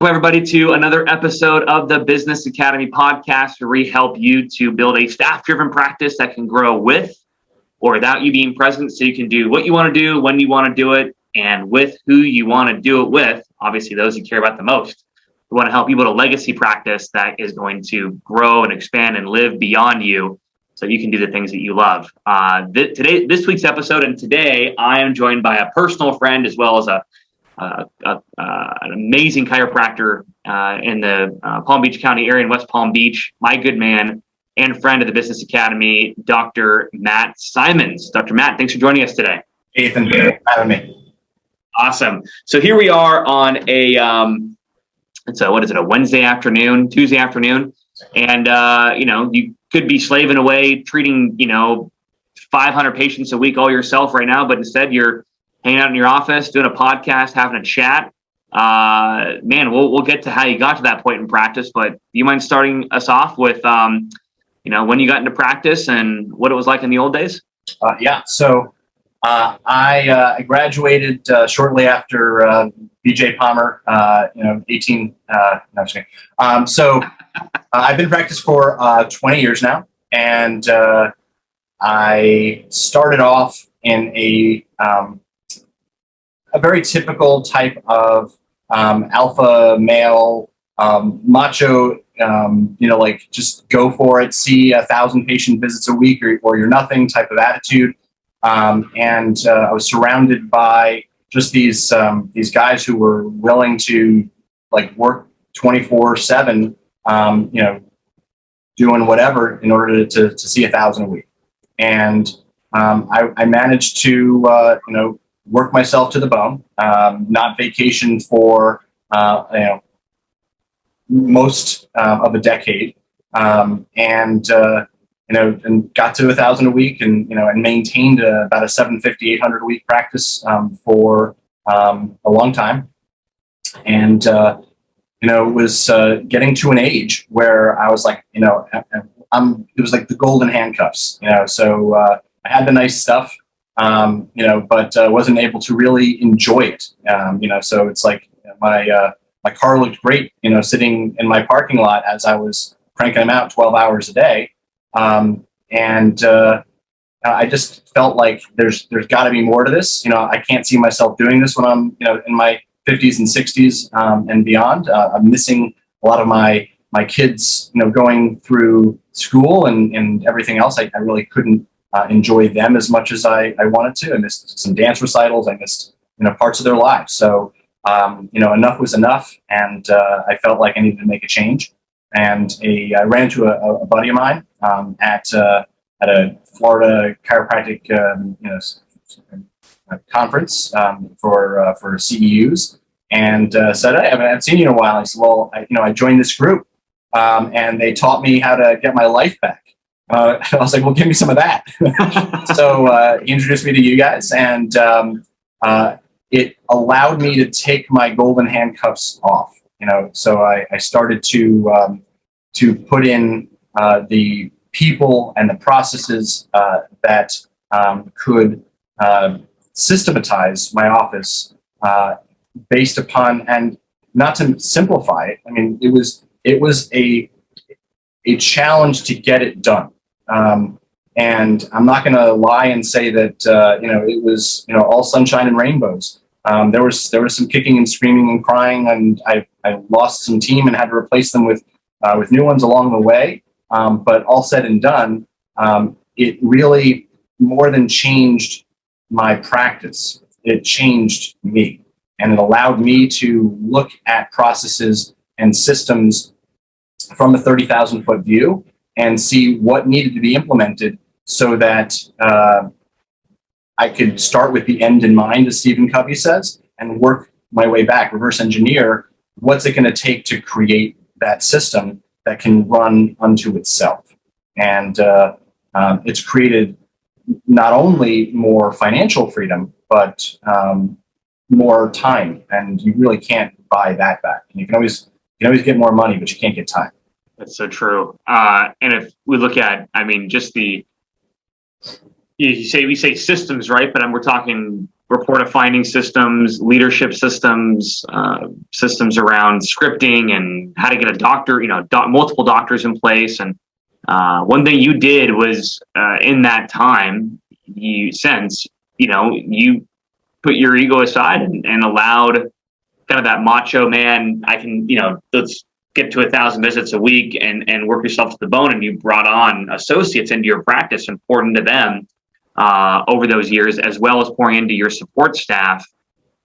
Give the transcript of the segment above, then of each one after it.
Welcome everybody to another episode of the Business Academy podcast, where we help you to build a staff-driven practice that can grow with or without you being present, so you can do what you want to do, when you want to do it, and with who you want to do it with. Obviously, those you care about the most. We want to help you build a legacy practice that is going to grow and expand and live beyond you, so you can do the things that you love. This week's episode, and today I am joined by a personal friend as well as an amazing chiropractor in the Palm Beach County area in West Palm Beach, my good man and friend of the Business Academy, Dr. Matt Symons. Dr. Matt, thanks for joining us today. Ethan, thanks for having me. Awesome. So here we are on a Wednesday afternoon, Tuesday afternoon, and you could be slaving away treating 500 patients a week all yourself right now, but instead you're hanging out in your office, doing a podcast, having a chat. We'll get to how you got to that point in practice, but do you mind starting us off with, when you got into practice and what it was like in the old days? So I graduated shortly after BJ Palmer, 18. No, I'm just kidding. So I've been in practice for 20 years now, and I started off in a very typical type of alpha male, macho, just go for it, see 1,000 patient visits a week or you're nothing type of attitude. And I was surrounded by just these guys who were willing to work 24/7, doing whatever in order to see 1,000 a week. And I managed to, work myself to the bone, not vacation for, most of a decade, and got to 1,000 a week, and maintained about a 750, 800 a week practice for a long time, and it was getting to an age where I was like, it was like the golden handcuffs, so I had the nice stuff. But wasn't able to really enjoy it. So it's like my car looked great, sitting in my parking lot as I was cranking them out 12 hours a day. I just felt like there's got to be more to this. I can't see myself doing this when I'm, in my 50s and 60s and beyond. I'm missing a lot of my kids, going through school and everything else. I really couldn't enjoy them as much as I wanted to. I missed some dance recitals. I missed, parts of their lives. So, enough was enough. And I felt like I needed to make a change. And I ran into a buddy of mine at a Florida chiropractic, conference for CEUs, and said, "Hey, I haven't seen you in a while." I said, "Well, I joined this group, and they taught me how to get my life back." I was like, "Well, give me some of that." So he introduced me to you guys, and it allowed me to take my golden handcuffs off. So I started to put in the people and the processes that could systematize my office based upon, and not to simplify it. I mean, it was a challenge to get it done. And I'm not going to lie and say that, it was, all sunshine and rainbows. There was some kicking and screaming and crying, and I lost some team and had to replace them with new ones along the way. But all said and done, it really more than changed my practice. It changed me, and it allowed me to look at processes and systems from a 30,000 foot view and see what needed to be implemented so that I could start with the end in mind, as Stephen Covey says, and work my way back, reverse engineer. What's it going to take to create that system that can run unto itself? And it's created not only more financial freedom, but more time. And you really can't buy that back. You can always get more money, but you can't get time. That's so true. And if we look at, just we say systems, right? But we're talking report of finding systems, leadership systems, systems around scripting and how to get a doctor, multiple doctors in place. And one thing you did was in that time, you put your ego aside and allowed kind of that macho man, let's get to 1,000 visits a week and work yourself to the bone. And you brought on associates into your practice and poured into them over those years, as well as pouring into your support staff.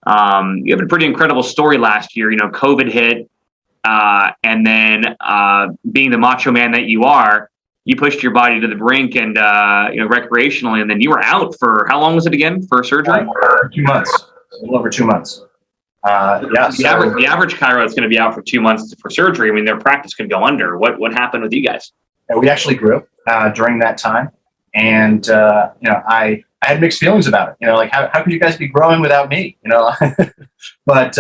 You have a pretty incredible story last year. COVID hit, and then being the macho man that you are, you pushed your body to the brink and recreationally, and then you were out for how long was it again for surgery? 2 months, a little over 2 months. The average chiro is going to be out for 2 months for surgery. I mean, their practice could go under. What happened with you guys? We actually grew during that time, and I had mixed feelings about it. Like how could you guys be growing without me? But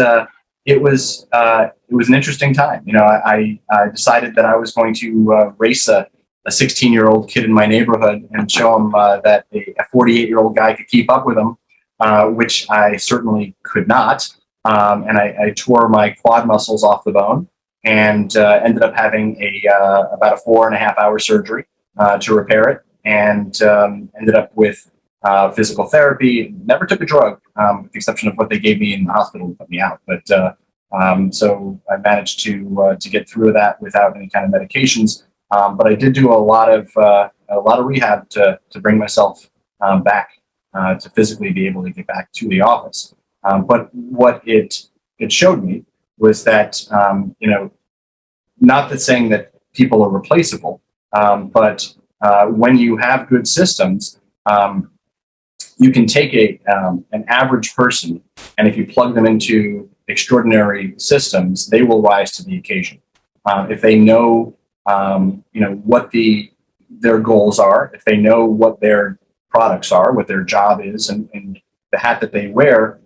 it was an interesting time. I decided that I was going to race a 16-year-old kid in my neighborhood and show him that a 48-year-old guy could keep up with him, which I certainly could not. And I tore my quad muscles off the bone and ended up having about a 4.5-hour surgery to repair it, and ended up with physical therapy. Never took a drug, with the exception of what they gave me in the hospital to put me out. But so I managed to get through that without any kind of medications. But I did do a lot of rehab to bring myself back to physically be able to get back to the office. But what it showed me was that, not that saying that people are replaceable, but when you have good systems, you can take an average person, and if you plug them into extraordinary systems, they will rise to the occasion. If they know, what their goals are, if they know what their products are, what their job is, and the hat that they wear,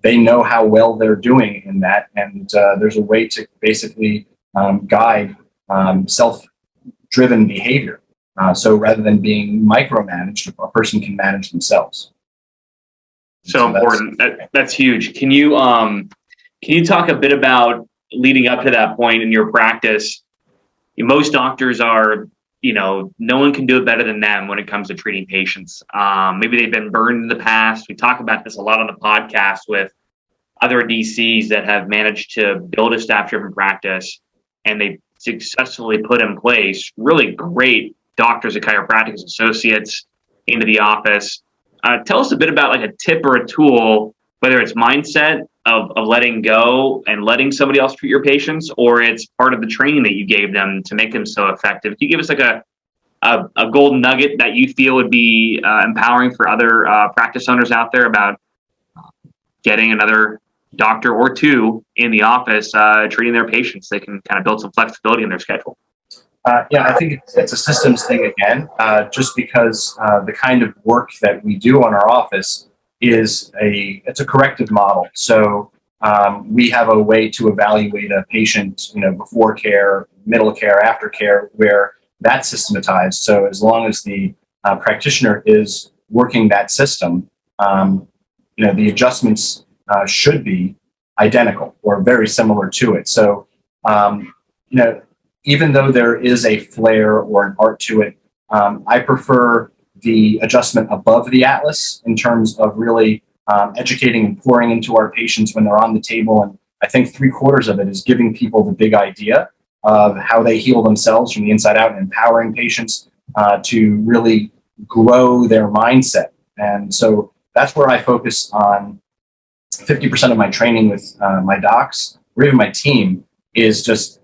they know how well they're doing in that, and there's a way to basically guide self-driven behavior. So rather than being micromanaged, a person can manage themselves. So important. That's huge. Can you talk a bit about leading up to that point in your practice? Most doctors are, no one can do it better than them when it comes to treating patients. Maybe they've been burned in the past. We talk about this a lot on the podcast with other DCs that have managed to build a staff-driven practice, and they successfully put in place really great doctors and chiropractic associates into the office. Tell us a bit about like a tip or a tool, whether it's mindset of letting go and letting somebody else treat your patients, or it's part of the training that you gave them to make them so effective. Can you give us like a golden nugget that you feel would be empowering for other practice owners out there about getting another doctor or two in the office treating their patients? They can kind of build some flexibility in their schedule. I think it's a systems thing again, just because the kind of work that we do on our office it's a corrective model. So we have a way to evaluate a patient, before care, middle care, after care, where that's systematized. So as long as the practitioner is working that system, the adjustments should be identical or very similar to it. So, even though there is a flair or an art to it, I prefer the adjustment above the atlas in terms of really educating and pouring into our patients when they're on the table. And I think 3/4 of it is giving people the big idea of how they heal themselves from the inside out and empowering patients to really grow their mindset. And so that's where I focus on. 50% of my training with my docs or even my team is just,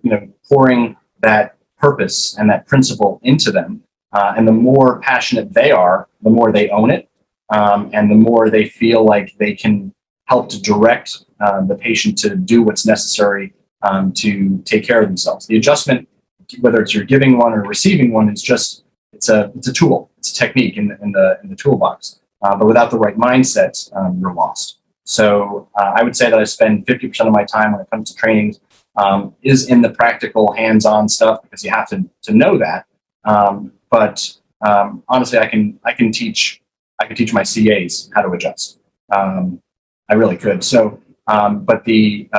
pouring that purpose and that principle into them. And the more passionate they are, the more they own it. And the more they feel like they can help to direct the patient to do what's necessary to take care of themselves. The adjustment, whether it's you're giving one or receiving one, it's a tool. It's a technique in the toolbox. But without the right mindset, you're lost. So I would say that I spend 50% of my time when it comes to trainings is in the practical, hands-on stuff, because you have to know that. But honestly, I can teach I could teach my CAs how to adjust. I really could. So, but the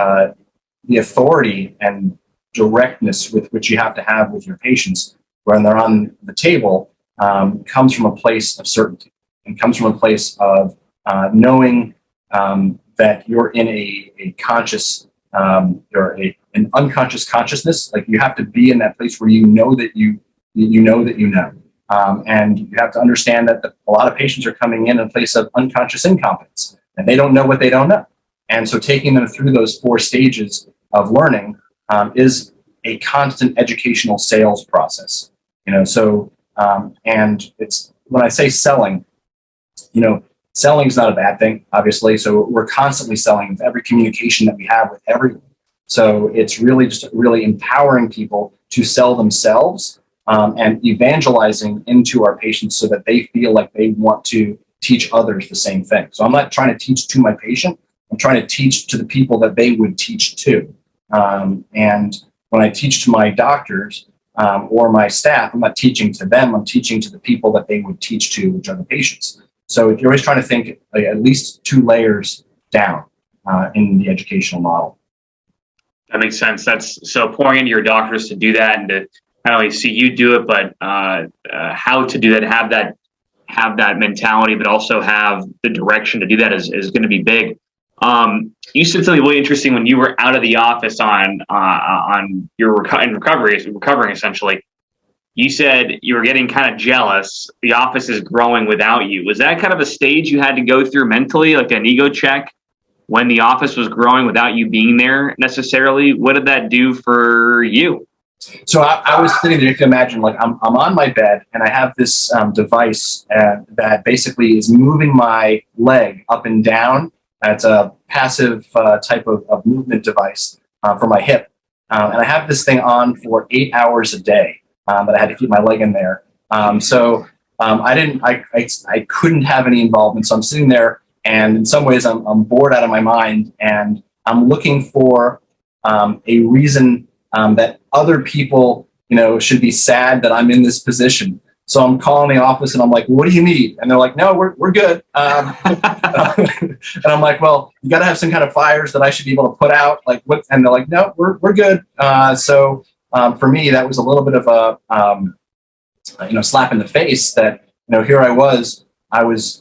authority and directness with which you have to have with your patients when they're on the table comes from a place of certainty and comes from a place of knowing that you're in a conscious, an unconscious consciousness. Like you have to be in that place where you know that you know that you know. And you have to understand that a lot of patients are coming in a place of unconscious incompetence, and they don't know what they don't know. And so taking them through those 4 stages of learning is a constant educational sales process. So and it's when I say selling, selling is not a bad thing, obviously. So we're constantly selling with every communication that we have with everyone. So it's really just really empowering people to sell themselves and evangelizing into our patients so that they feel like they want to teach others the same thing. So I'm not trying to teach to my patient. I'm trying to teach to the people that they would teach to. And when I teach to my doctors or my staff, I'm not teaching to them. I'm teaching to the people that they would teach to, which are the patients. So you're always trying to think at least 2 layers down in the educational model. That makes sense. That's so pouring into your doctors to do that and to not only see you do it, but how to do that, have that mentality, but also have the direction to do that is going to be big. You said something really interesting when you were out of the office on your recovering essentially. You said you were getting kind of jealous. The office is growing without you. Was that kind of a stage you had to go through mentally, like an ego check, when the office was growing without you being there necessarily? What did that do for you? So I was sitting there. You can imagine, like I'm on my bed and I have this device that basically is moving my leg up and down. It's a passive type of movement device for my hip, and I have this thing on for 8 hours a day. But I had to keep my leg in there. So I couldn't have any involvement. So I'm sitting there, and in some ways I'm bored out of my mind, and I'm looking for a reason that other people, should be sad that I'm in this position. So I'm calling the office and I'm like, what do you need? And they're like, no, we're good. And I'm like, well, you got to have some kind of fires that I should be able to put out. Like what? And they're like, no, we're good. So for me, that was a little bit of a, slap in the face that, here I was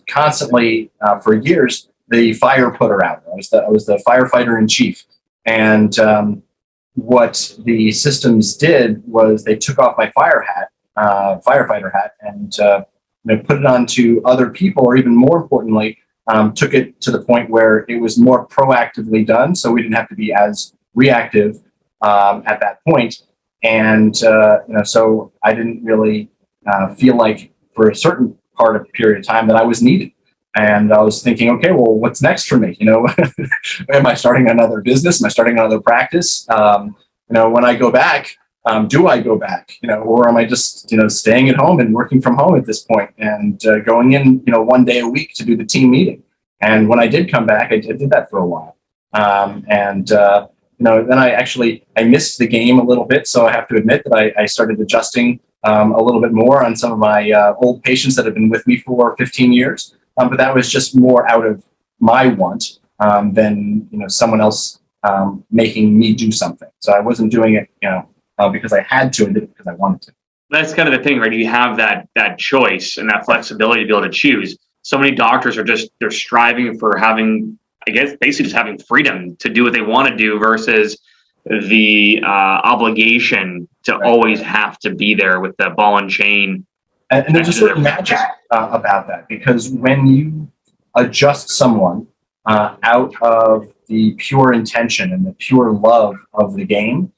constantly for years, the fire putter out. I was the firefighter in chief. And what the systems did was they took off my firefighter hat, and put it onto other people, or even more importantly, took it to the point where it was more proactively done. So we didn't have to be as reactive at that point. And, so I didn't really feel like for a certain part of the period of time that I was needed. And I was thinking, okay, well, what's next for me? Am I starting another business? Am I starting another practice? When I go back, do I go back? Or am I just, staying at home and working from home at this point and going in, 1 day a week to do the team meeting? And when I did come back, I did that for a while. Then I missed the game a little bit. So I have to admit that I started adjusting a little bit more on some of my old patients that have been with me for 15 years. But that was just more out of my want than, someone else making me do something. So I wasn't doing it, because I had to, and did it because I wanted to. That's kind of the thing, right? You have that choice and that flexibility to be able to choose. So many doctors they're striving for having, I guess, basically just having freedom to do what they want to do versus the obligation to always have to be there with the ball and chain. And there's a certain magic about that, because when you adjust someone out of the pure intention and the pure love of the game,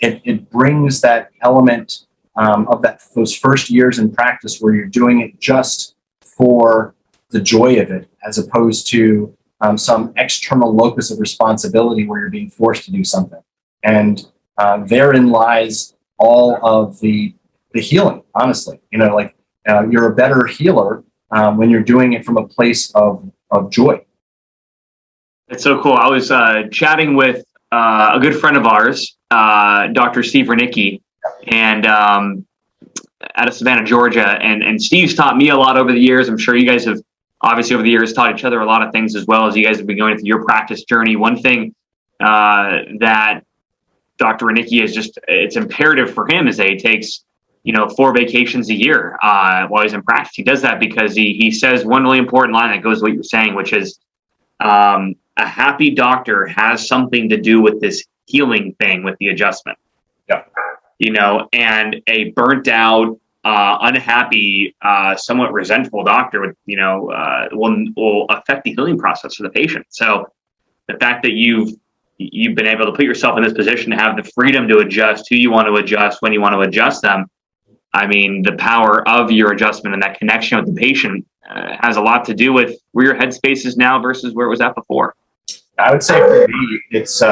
it brings that element of those first years in practice where you're doing it just for the joy of it, as opposed to some external locus of responsibility where you're being forced to do something. And therein lies all of the healing, honestly. You're a better healer when you're doing it from a place of joy. It's so cool. I was chatting with a good friend of ours, Dr. Steve Wernicke, and out of Savannah, Georgia, and Steve's taught me a lot over the years. I'm sure you guys have obviously over the years taught each other a lot of things as well as you guys have been going through your practice journey. One thing that Dr. Renicki is it's imperative for him is that he takes 4 vacations a year while he's in practice. He does that because he says one really important line that goes with what you're saying, which is a happy doctor has something to do with this healing thing with the adjustment. Yeah. And a burnt out, unhappy, somewhat resentful doctor will affect the healing process for the patient. So the fact that you've been able to put yourself in this position to have the freedom to adjust who you want to adjust, when you want to adjust them. I mean, the power of your adjustment and that connection with the patient has a lot to do with where your headspace is now versus where it was at before. I would say for me, it's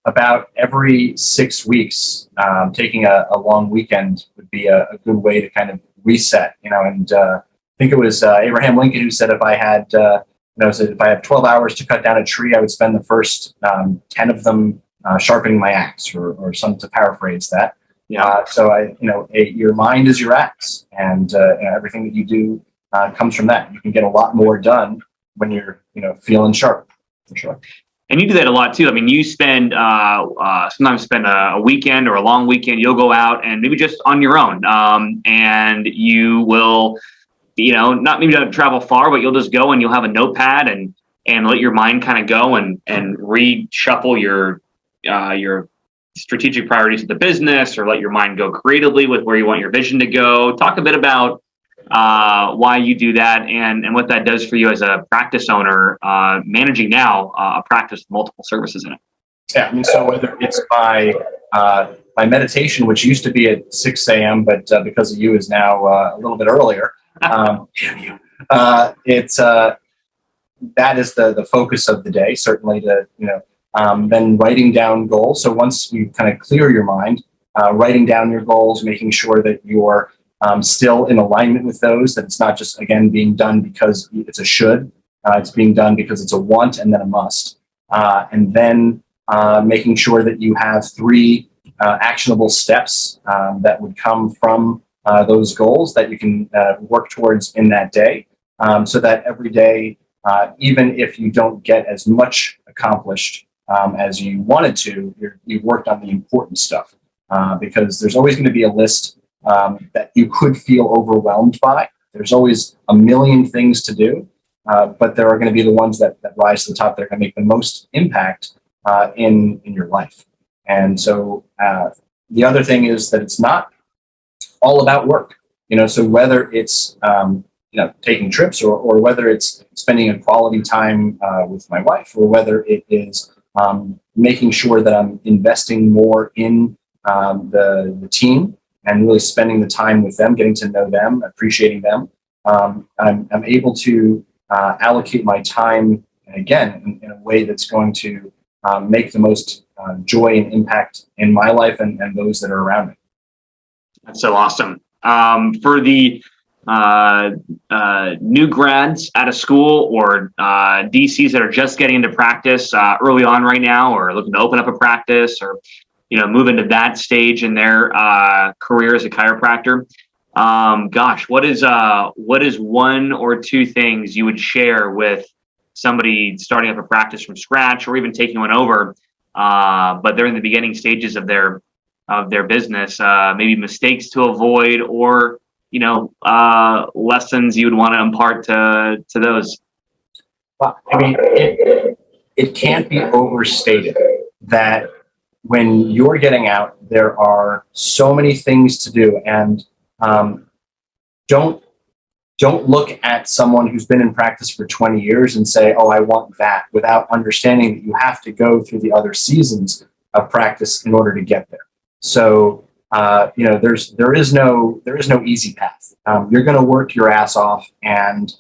about every 6 weeks, taking a long weekend would be a good way to kind of reset, and I think it was Abraham Lincoln who said if I had, said if I have 12 hours to cut down a tree, I would spend the first 10 of them sharpening my axe, or some to paraphrase that. Yeah. So your mind is your axe, and everything that you do comes from that. You can get a lot more done when you're feeling sharp, for sure. And you do that a lot too. I mean, you sometimes spend a weekend or a long weekend. You'll go out and maybe just on your own, and you will, not maybe not travel far, but you'll just go and you'll have a notepad and let your mind kind of go and reshuffle your strategic priorities of the business, or let your mind go creatively with where you want your vision to go. Talk a bit about why you do that and what that does for you as a practice owner, managing now a practice with multiple services in it. Yeah, I mean, so whether it's my meditation, which used to be at 6 a.m., but because of you is now a little bit earlier, damn you. It's that is the focus of the day, certainly to then writing down goals. So once you kind of clear your mind, writing down your goals, making sure that you're still in alignment with those, that it's not just, again, being done because it's a should, it's being done because it's a want and then a must. And then making sure that you have 3 actionable steps that would come from those goals that you can work towards in that day, so that every day, even if you don't get as much accomplished as you wanted to, you've worked on the important stuff, because there's always going to be a list that you could feel overwhelmed by. There's always a million things to do, but there are going to be the ones that rise to the top that are going to make the most impact in your life. And so the other thing is that it's not all about work. So whether it's taking trips, or whether it's spending a quality time with my wife, or whether it is making sure that I'm investing more in the team and really spending the time with them, getting to know them, appreciating them. I'm able to allocate my time, again, in a way that's going to make the most joy and impact in my life and those that are around me. That's so awesome. For the new grads out of school, or DCs that are just getting into practice early on right now, or looking to open up a practice, or move into that stage in their career as a chiropractor, what is 1 or 2 things you would share with somebody starting up a practice from scratch, or even taking one over, but they're in the beginning stages of their business, maybe mistakes to avoid, or lessons you would want to impart to those? Well, I mean, it can't be overstated that when you're getting out, there are so many things to do, and don't look at someone who's been in practice for 20 years and say, "Oh, I want that," without understanding that you have to go through the other seasons of practice in order to get there. So there is no easy path. You're going to work your ass off, and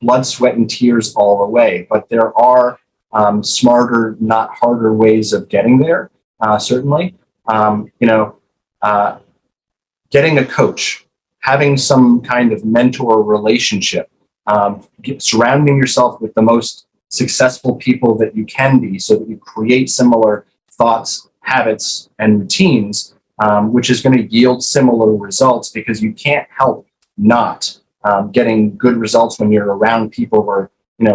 blood, sweat, and tears all the way. But there are smarter, not harder ways of getting there. Certainly, getting a coach, having some kind of mentor relationship, surrounding yourself with the most successful people that you can be, so that you create similar thoughts, habits, and routines, which is going to yield similar results, because you can't help not getting good results when you're around people who are,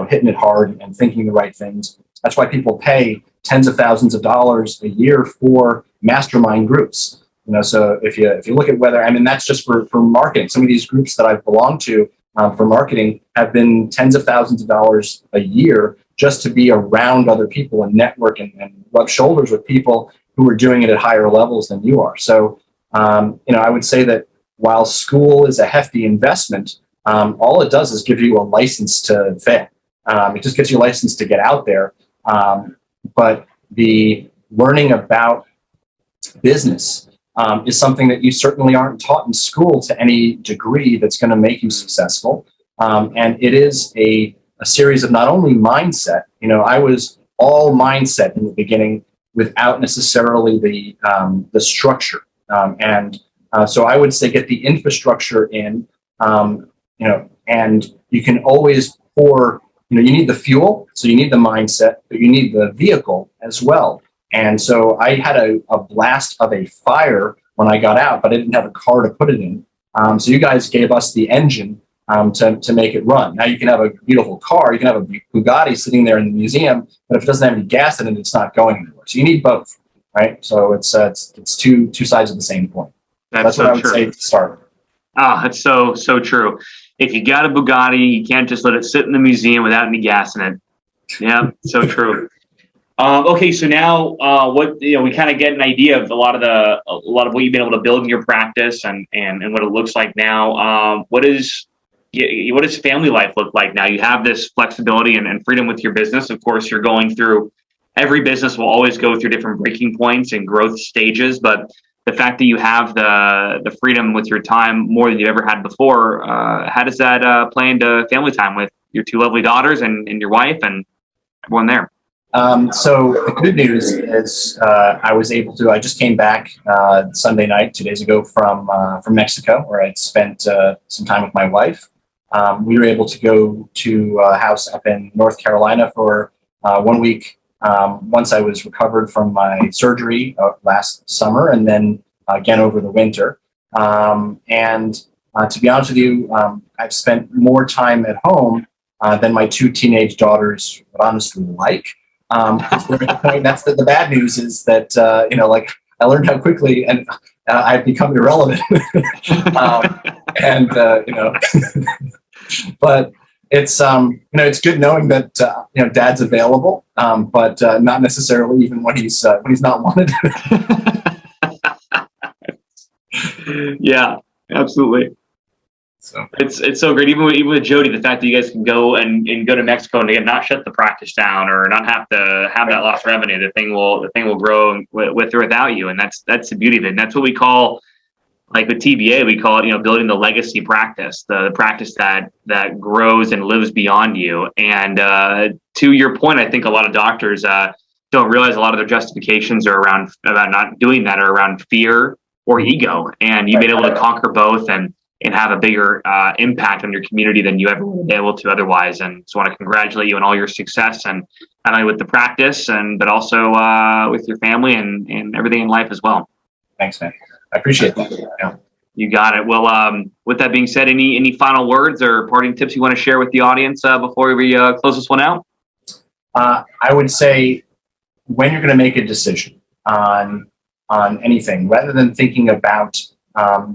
hitting it hard and thinking the right things. That's why people pay tens of thousands of dollars a year for mastermind groups. So if you look at whether, that's just for marketing. Some of these groups that I've belonged to for marketing have been tens of thousands of dollars a year just to be around other people and network and rub shoulders with people who are doing it at higher levels than you are. So, I would say that while school is a hefty investment, all it does is give you a license to fail. It just gets you a license to get out there. But the learning about business is something that you certainly aren't taught in school to any degree that's going to make you successful. And it is a series of not only mindset. I was all mindset in the beginning without necessarily the structure. So I would say get the infrastructure in, and you can always pour, you need the fuel, so you need the mindset, but you need the vehicle as well. And so I had a blast of a fire when I got out, but I didn't have a car to put it in. So you guys gave us the engine to make it run. Now you can have a beautiful car, you can have a Bugatti sitting there in the museum, but if it doesn't have any gas in it, it's not going anywhere. So you need both, right? So it's two sides of the same coin. That's what I would say to start. Oh, that's so true. If you got a Bugatti, you can't just let it sit in the museum without any gas in it. Yeah, so true. Okay, so now we kind of get an idea of a lot of what you've been able to build in your practice and what it looks like now. What does family life look like now? You have this flexibility and freedom with your business. Of course, you're going through, every business will always go through different breaking points and growth stages, but the fact that you have the freedom with your time more than you ever had before, how does that play into family time with your two lovely daughters and your wife and everyone there? So the good news is I just came back Sunday night, 2 days ago from Mexico, where I'd spent some time with my wife. We were able to go to a house up in North Carolina for 1 week. Once I was recovered from my surgery last summer, and then again over the winter. To be honest with you, I've spent more time at home than my two teenage daughters would honestly like. That's the bad news is that, I learned how quickly and I've become irrelevant. But it's it's good knowing that dad's available, but not necessarily even when he's not wanted. Yeah, absolutely. So it's so great, even with Jody, the fact that you guys can go and go to Mexico and again not shut the practice down or not have to have that lost revenue. The thing will grow with or without you, and that's the beauty of it. And that's what we call, like with TBA, we call it, building the legacy practice, the practice that grows and lives beyond you. And to your point, I think a lot of doctors don't realize a lot of their justifications are about not doing that, are around fear or ego. And you've been able to conquer both and have a bigger impact on your community than you ever would be able to otherwise. And just want to congratulate you on all your success, and not only with the practice but also with your family and everything in life as well. Thanks, man. I appreciate that. Yeah. You got it. Well, with that being said, any final words or parting tips you want to share with the audience before we close this one out? I would say when you're going to make a decision on anything, rather than thinking about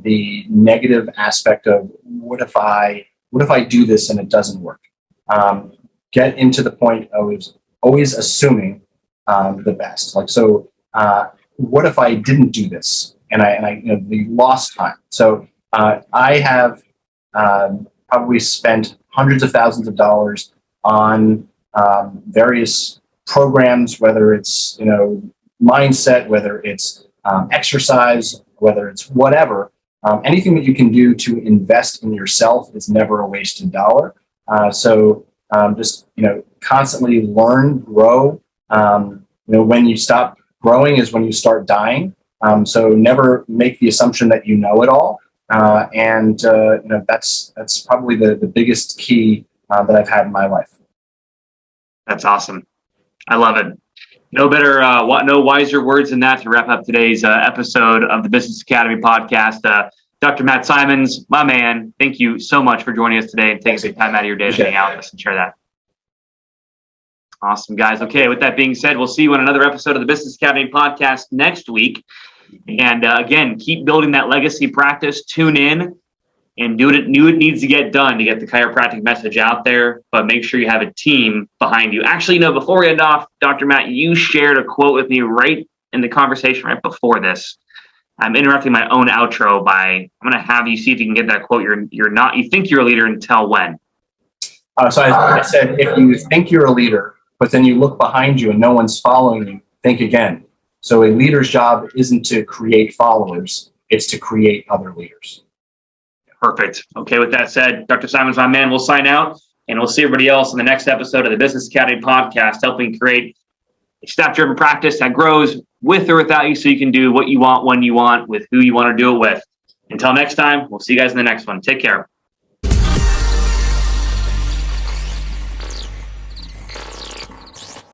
the negative aspect of what if I do this and it doesn't work, get into the point of always assuming the best. What if I didn't do this? And I the lost time. So I have probably spent hundreds of thousands of dollars on various programs, whether it's mindset, whether it's exercise, whether it's whatever. Anything that you can do to invest in yourself is never a wasted dollar. So just constantly learn, grow. When you stop growing is when you start dying. So never make the assumption that you know it all. That's probably the biggest key that I've had in my life. That's awesome. I love it. No better, no wiser words than that to wrap up today's episode of the Business Academy podcast. Dr. Matt Symons, my man, thank you so much for joining us today and taking some time out of your day to hang out with us and share that. Awesome, guys. Okay, with that being said, we'll see you on another episode of the Business Academy podcast next week. And again, keep building that legacy practice. Tune in and do what it needs to get done to get the chiropractic message out there. But make sure you have a team behind you. Actually, no, before we end off, Dr. Matt, you shared a quote with me right in the conversation right before this. I'm interrupting my own outro I'm going to have you see if you can get that quote. You think you're a leader until when? So I said, if you think you're a leader, but then you look behind you and no one's following you, think again. So a leader's job isn't to create followers, it's to create other leaders. Perfect. Okay, with that said, Dr. Symons, my man, we'll sign out and we'll see everybody else in the next episode of the Business Academy podcast, helping create a staff-driven practice that grows with or without you so you can do what you want, when you want, with who you want to do it with. Until next time, we'll see you guys in the next one. Take care.